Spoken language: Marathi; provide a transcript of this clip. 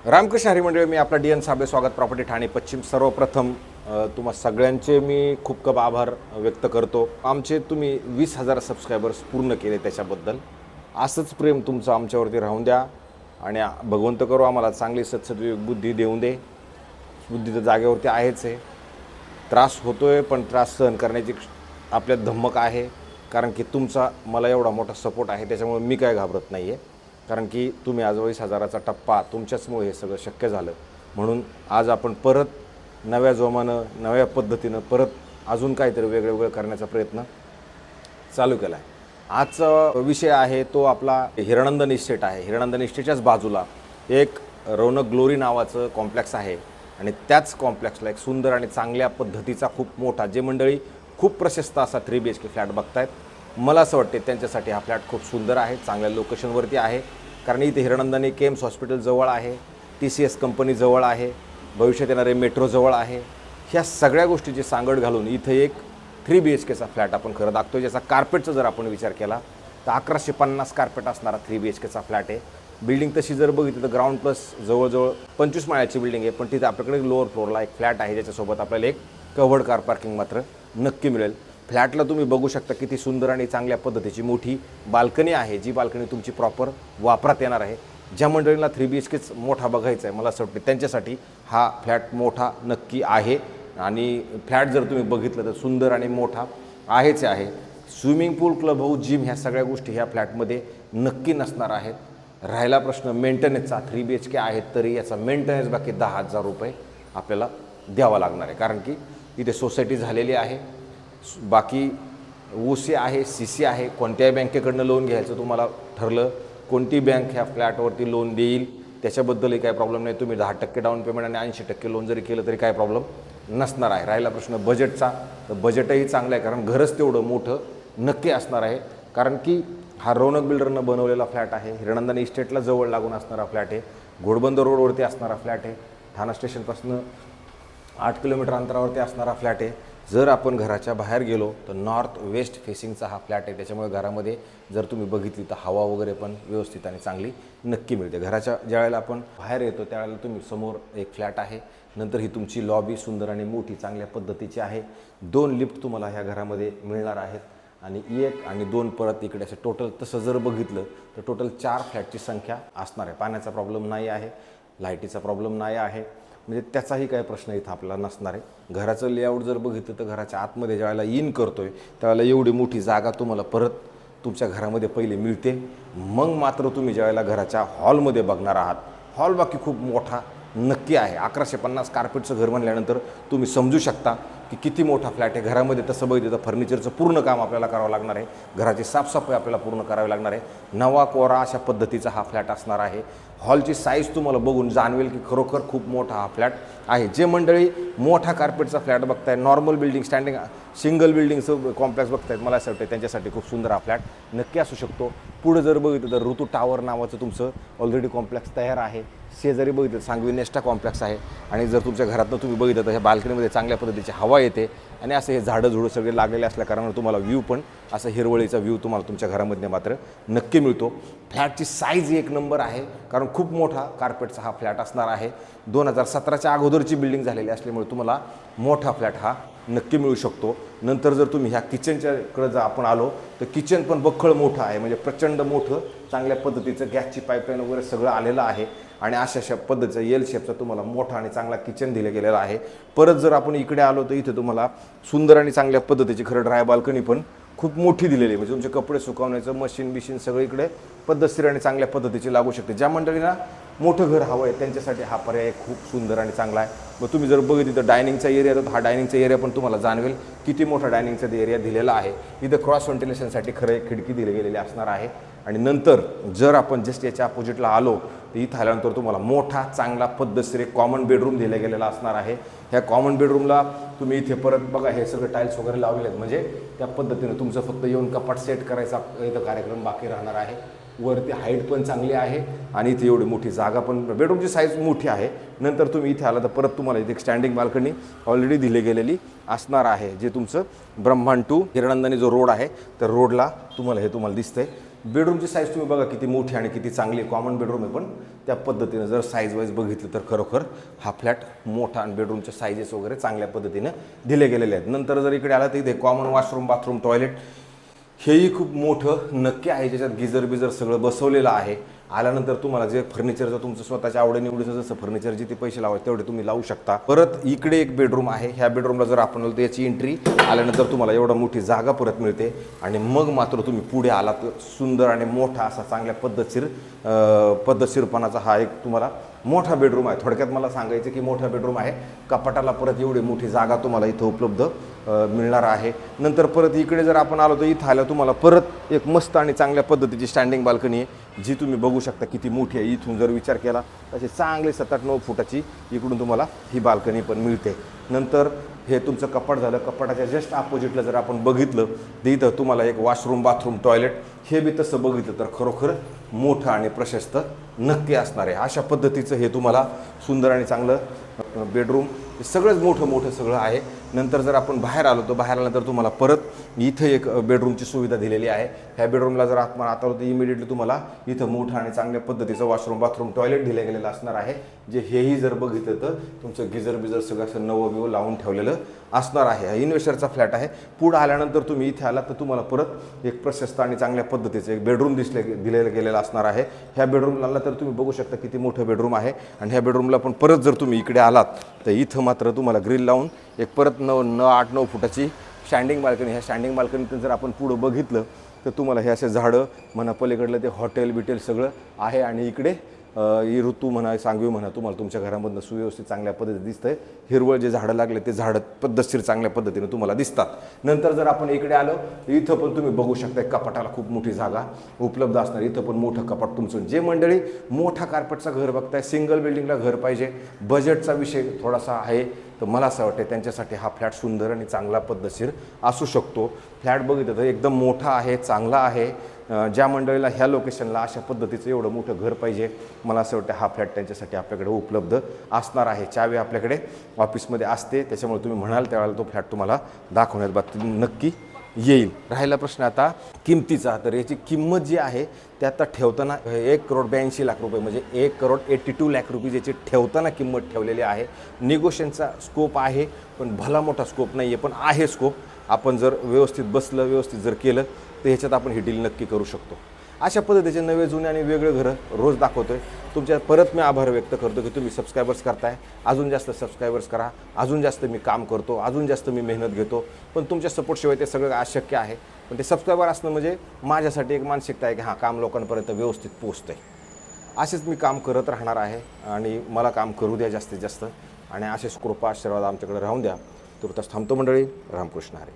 रामकृष्ण हरी मंडळी, मी आपला डी.एन. साबळे, स्वागत प्रॉपर्टी ठाणे पश्चिम. सर्वप्रथम तुम्हा सगळ्यांचे मी खूप खूप आभार व्यक्त करतो. आमचे तुम्ही 20,000 सबस्क्रायबर्स पूर्ण केले, त्याच्याबद्दल असंच प्रेम तुमचं आमच्यावरती राहून द्या आणि भगवंत करू आम्हाला चांगली सद्सद्विवेक बुद्धी देऊन दे. बुद्धी तर जागेवरती आहेच आहे. त्रास होतोय पण त्रास सहन करण्याची आपल्यात धमक आहे, कारण की तुमचा मला एवढा मोठा सपोर्ट आहे. त्याच्यामुळे मी काय घाबरत नाही आहे, कारण की तुम्ही आज 20,000चा टप्पा तुमच्याचमुळे हे सगळं शक्य झालं. म्हणून आज आपण परत नव्या जोमानं नव्या पद्धतीनं परत अजून काहीतरी वेगळं करण्याचा प्रयत्न चालू केला आहे. आजचा विषय आहे तो आपला हिरानंदन इस्टेट आहे. हिरानंदन इस्टेटच्याच बाजूला एक रौनक ग्लोरी नावाचं कॉम्प्लेक्स आहे आणि त्याच कॉम्प्लेक्सला एक सुंदर आणि चांगल्या पद्धतीचा खूप मोठा, जे मंडळी खूप प्रशस्त असा 3 BHK फ्लॅट बघतायत, मला असं वाटते त्यांच्यासाठी हा फ्लॅट खूप सुंदर आहे, चांगल्या लोकेशनवरती आहे. कारण इथे हिरानंदनी केम्स हॉस्पिटल जवळ आहे, TCS कंपनी जवळ आहे, भविष्यात येणारे मेट्रो जवळ आहे. ह्या सगळ्या गोष्टीची सांगड घालून इथे एक 3 BHKचा फ्लॅट आपण खरं दाखतो. ज्याचा कार्पेटचा जर आपण विचार केला तर 1150 कार्पेट असणारा 3 BHKचा फ्लॅट आहे. बिल्डिंग तशी जर बघितली तर ग्राउंड प्लस जवळजवळ 25 माळ्याची बिल्डिंग आहे, पण तिथे आपल्याकडे लोअर फ्लोअरला एक फ्लॅट आहे, ज्याच्यासोबत आपल्याला एक कव्हर्ड कार पार्किंग मात्र नक्की मिळेल. फ्लॅटला तुम्ही बघू शकता किती सुंदर आणि चांगल्या पद्धतीची मोठी बाल्कनी आहे, जी बाल्कनी तुमची प्रॉपर वापरात येणार आहे. ज्या मंडळींना 3 BHKच मोठा बघायचा आहे, मला असं वाटतं त्यांच्यासाठी हा फ्लॅट मोठा नक्की आहे. आणि फ्लॅट जर तुम्ही बघितलं तर सुंदर आणि मोठा आहेच आहे. स्विमिंग पूल, क्लब हाऊस, जिम ह्या सगळ्या गोष्टी ह्या फ्लॅटमध्ये नक्की नसणार आहेत. राहिला प्रश्न मेंटेनन्सचा, 3 BHK आहेत तरी याचा मेंटेनन्स बाकी 10,000 रुपये आपल्याला द्यावा लागणार आहे, कारण की इथे सोसायटी झालेली आहे. बाकी OC आहे, CC आहे. कोणत्याही बँकेकडनं लोन घ्यायचं तुम्हाला ठरलं, कोणती बँक ह्या फ्लॅटवरती लोन देईल त्याच्याबद्दलही काही प्रॉब्लेम नाही. तुम्ही 10% डाऊन पेमेंट आणि 80% लोन जरी केलं तरी काही प्रॉब्लेम नसणार आहे. राहिला प्रश्न बजेटचा, तर बजेटही चांगलं आहे, कारण घरच तेवढं मोठं नक्की असणार आहे. कारण की हा रौनक बिल्डरनं बनवलेला फ्लॅट आहे, हिरानंदन इस्टेटला जवळ लागून असणारा फ्लॅट आहे, घोडबंदर रोडवरती असणारा फ्लॅट आहे, ठाणा स्टेशनपासून 8 किलोमीटर अंतरावरती असणारा फ्लॅट आहे. जर आपण घराच्या बाहेर गेलो तर नॉर्थ वेस्ट फेसिंगचा हा फ्लॅट आहे, त्याच्यामुळे घरामध्ये जर तुम्ही बघितली तर हवा वगैरे पण व्यवस्थित आणि चांगली नक्की मिळते. घराच्या ज्या वेळेला आपण बाहेर येतो त्यावेळेला तुम्ही समोर एक फ्लॅट आहे, नंतर ही तुमची लॉबी सुंदर आणि मोठी चांगल्या पद्धतीची आहे. 2 लिफ्ट तुम्हाला ह्या घरामध्ये मिळणार आहेत आणि 1 आणि 2 परत इकडे असे टोटल तसं जर बघितलं तर टोटल 4 फ्लॅटची संख्या असणार आहे. पाण्याचा प्रॉब्लेम नाही आहे, लाईटीचा प्रॉब्लेम नाही आहे, म्हणजे त्याचाही काही प्रश्न इथं आपल्याला नसणार आहे. घराचं लेआउट जर बघितलं तर घराच्या आतमध्ये ज्यावेळेला इन करतोय त्यावेळेला एवढी मोठी जागा तुम्हाला परत तुमच्या घरामध्ये पहिले मिळते. मग मात्र तुम्ही ज्यावेळेला घराच्या हॉलमध्ये बघणार आहात, हॉल बाकी खूप मोठा नक्की आहे. 1150 कार्पेटचं घर म्हणल्यानंतर तुम्ही समजू शकता की किती मोठा फ्लॅट आहे. घरामध्ये तसं बघितलं तर फर्निचरचं पूर्ण काम आपल्याला करावं लागणार आहे, घराची साफसफाई आपल्याला पूर्ण करावी लागणार आहे. नवा कोरा अशा पद्धतीचा हा फ्लॅट असणार आहे. हॉलची साईज तुम्हाला बघून जाणवेल की खरोखर खूप मोठा हा फ्लॅट आहे. जे मंडळी मोठा कार्पेटचा फ्लॅट बघताय, नॉर्मल बिल्डिंग, स्टँडिंग सिंगल बिल्डिंगचं कॉम्प्लेक्स बघतायत, मला असं वाटतं त्यांच्यासाठी खूप सुंदर हा फ्लॅट नक्की असू शकतो. पुढे जर बघितलं तर ऋतू टावर नावाचं तुमचं ऑलरेडी कॉम्प्लेक्स तयार आहे. शेजारी बघितलं सांगवी नेस्टा कॉम्प्लेक्स आहे आणि जर तुमच्या घरातनं तुम्ही बघितलं तर ह्या बाल्कनीमध्ये चांगल्या पद्धतीची हवा येते आणि असं हे झाडं झुडं सगळे लागलेले असल्या कारणानं तुम्हाला व्ह्यू पण असं हिरवळीचा व्ह्यू तुम्हाला तुमच्या घरामध्ये मात्र नक्की मिळतो. फ्लॅटची साईज 1 नंबर आहे, कारण खूप मोठा कार्पेटचा हा फ्लॅट असणार आहे. 2017च्या अगोदरची बिल्डिंग झालेली असल्यामुळे तुम्हाला मोठा फ्लॅट हा नक्की मिळू शकतो. नंतर जर तुम्ही ह्या किचनच्याकडे जर आपण आलो तर किचन पण बख्खळ मोठं आहे, म्हणजे प्रचंड मोठं चांगल्या पद्धतीचं गॅसची पाईपलाईन वगैरे सगळं आलेलं आहे आणि अशा पद्धतीचं L शेपचा तुम्हाला मोठा आणि चांगला किचन दिलं गेलेला आहे. परत जर आपण इकडे आलो तर इथे तुम्हाला सुंदर आणि चांगल्या पद्धतीची खरं ड्राय बाल्कनी पण खूप मोठी दिलेली आहे, म्हणजे तुमचे कपडे सुकवण्याचं मशीन सगळं इकडे पद्धतशीर आणि चांगल्या पद्धतीची लागू शकते. ज्या मंडळींना मोठं घर हवं आहे त्यांच्यासाठी हा पर्याय खूप सुंदर आणि चांगला आहे. मग तुम्ही जर बघितलं तर डायनिंगचा एरिया, तर हा डायनिंगचा एरिया पण तुम्हाला जाणवेल किती मोठा डायनिंगचा एरिया दिलेला आहे. इथं क्रॉस व्हेंटिलेशनसाठी खरं एक खिडकी दिली गेलेली असणार आहे. आणि नंतर जर आपण जस्ट याच्या अपोजिटला आलो तर इथं आल्यानंतर तुम्हाला मोठा चांगला पद्धतशीर एक कॉमन बेडरूम दिला गेलेला असणार आहे. ह्या कॉमन बेडरूमला तुम्ही इथे परत बघा हे सगळं टाईल्स वगैरे लावलेले आहेत, म्हणजे त्या पद्धतीनं तुमचं फक्त येऊन कपाट सेट करायचा इथं कार्यक्रम बाकी राहणार आहे. वरती हाईट पण चांगली आहे आणि इथे एवढी मोठी जागा पण, बेडरूमची साईज मोठी आहे. नंतर तुम्ही इथे आला तर परत तुम्हाला इथे एक स्टँडिंग बाल्कनी ऑलरेडी दिली गेलेली असणार आहे, जे तुमचं ब्रह्मांड टू हिरानंदनी जो रोड आहे तर रोडला तुम्हाला हे तुम्हाला दिसतंय. बेडरूमची साईज तुम्ही बघा किती मोठी आणि किती चांगली, कॉमन बेडरूम आहे पण त्या पद्धतीनं जर साईज वाईज बघितलं तर खरोखर हा फ्लॅट मोठा आणि बेडरूमचे साईजेस वगैरे चांगल्या पद्धतीनं दिले गेलेले आहेत. नंतर जर इकडे आला तर इथे कॉमन वॉशरूम, बाथरूम, टॉयलेट हेही खूप मोठं नक्की आहे, ज्याच्यात गिझर बिझर सगळं बसवलेलं आहे. आल्यानंतर तुम्हाला जे फर्निचरचं तुमचं स्वतःच्या आवडीनिवडीचं जसं फर्निचर जिथे पैसे लावायचे तेवढे तुम्ही लावू शकता. परत इकडे एक बेडरूम आहे. ह्या बेडरूमला जर आपण आलो तर याची एंट्री आल्यानंतर तुम्हाला एवढा मोठी जागा परत मिळते आणि मग मात्र तुम्ही पुढे आलात तर सुंदर आणि मोठा असा चांगल्या पद्धतशीरपणाचा हा एक तुम्हाला मोठा बेडरूम आहे. थोडक्यात मला सांगायचं की मोठा बेडरूम आहे. कपाटाला परत एवढी मोठी जागा तुम्हाला इथं उपलब्ध मिळणार आहे. नंतर परत इकडे जर आपण आलो तर इथं आलं तुम्हाला परत एक मस्त आणि चांगल्या पद्धतीची स्टँडिंग बाल्कनी आहे, जी तुम्ही बघू शकता किती मोठी आहे. इथून जर विचार केला तशी चांगली 7-8-9 फुटाची इकडून तुम्हाला ही बाल्कनी पण मिळते. नंतर हे तुमचं कपाट झालं. कपाटाच्या जस्ट अपोजिटला जर आपण बघितलं तर इथं तुम्हाला एक वॉशरूम, बाथरूम, टॉयलेट हे बी तसं बघितलं तर खरोखर मोठं आणि प्रशस्त नक्की असणार आहे. अशा पद्धतीचं हे तुम्हाला सुंदर आणि चांगलं बेडरूम सगळंच मोठं सगळं आहे. नंतर जर आपण बाहेर आलो तर बाहेर आल्यानंतर तुम्हाला परत इथं एक बेडरूमची सुविधा दिलेली आहे. ह्या बेडरूमला जर आपण आता तर इमिडिएटली तुम्हाला इथं मोठं आणि चांगल्या पद्धतीचं वॉशरूम, बाथरूम, टॉयलेट दिलं गेलेलं असणार आहे. जे हेही जर बघितलं तर तुमचं गिझर बिझर सगळं असं नवं लावून ठेवलेलं असणार आहे. हा इन्व्हेस्टरचा फ्लॅट आहे. पुढं आल्यानंतर तुम्ही इथे आलात तर तुम्हाला परत एक प्रशस्त आणि चांगल्या पद्धतीचं एक बेडरूम दिलेलं गेलेलं असणार आहे. ह्या बेडरूमला आला तर तुम्ही बघू शकता किती मोठं बेडरूम आहे. आणि ह्या बेडरूमला पण परत जर तुम्ही इकडे आलात तर इथं मात्र तुम्हाला ग्रिल लावून एक परत 8-9 फुटाची स्टँडिंग बाल्कनी. ह्या स्टँडिंग बाल्कनीतून जर आपण पुढं बघितलं तर तुम्हाला हे असे झाडं म्हणा, पलीकडलं ते हॉटेल बिटेल सगळं आहे. आणि इकडे ही ऋतू म्हणा, सांगवी म्हणा, तुम्हाला तुमच्या घरामधनं सुव्यवस्थित चांगल्या पद्धतीने दिसतंय. हिरवळ जे झाडं लागले ते झाडं पद्धतशीर चांगल्या पद्धतीने तुम्हाला दिसतात. नंतर जर आपण इकडे आलो इथं पण तुम्ही बघू शकता कपाटाला खूप मोठी जागा उपलब्ध असणार. इथं पण मोठं कपाट तुमचं. जे मंडळी मोठा कार्पेटचं घर बघताय, सिंगल बिल्डिंगला घर पाहिजे, बजेटचा विषय थोडासा आहे, तर मला असं वाटतं त्यांच्यासाठी हा फ्लॅट सुंदर आणि चांगला पद्धतशीर असू शकतो. फ्लॅट बघितलं तर एकदम मोठा आहे, चांगला आहे. ज्या मंडळीला ह्या लोकेशनला अशा पद्धतीचं एवढं मोठं घर पाहिजे, मला असं वाटतं हा फ्लॅट त्यांच्यासाठी आपल्याकडे उपलब्ध असणार आहे. चावी आपल्याकडे ऑफिसमध्ये असते, त्याच्यामुळे तुम्ही म्हणाल त्यावेळेला तो फ्लॅट तुम्हाला दाखवण्यात बाबतीत नक्की येईल. राहिला प्रश्न आता किमतीचा, तर याची किंमत जी आहे ते आता ठेवताना 1,82,00,000 म्हणजे 1,82,00,000 याची ठेवताना किंमत ठेवलेली आहे. निगोशिएशनचा स्कोप आहे, पण भला मोठा स्कोप नाही आहे, पण आहे स्कोप. आपण जर व्यवस्थित बसलं, व्यवस्थित जर केलं तर ह्याच्यात आपण ही डील नक्की करू शकतो. अशा पद्धतीचे नवे जुने आणि वेगळे घरं रोज दाखवतोय. तुमच्या परत मी आभार व्यक्त करतो की तुम्ही सबस्क्रायबर्स करताय. अजून जास्त सबस्क्रायबर्स करा. अजून जास्त मी काम करतो, अजून जास्त मी मेहनत घेतो, पण तुमच्या सपोर्टशिवाय ते सगळं अशक्य आहे. पण ते सबस्क्रायबर असणं म्हणजे माझ्यासाठी एक मानसिकता आहे की हां, काम लोकांपर्यंत व्यवस्थित पोहोचतंय. असेच मी काम करत राहणार आहे आणि मला काम करू द्या जास्तीत जास्त, आणि असेच कृपा आशीर्वाद आमच्याकडे राहून द्या. तुर्तास थांबतो मंडळी. रामकृष्ण हरी.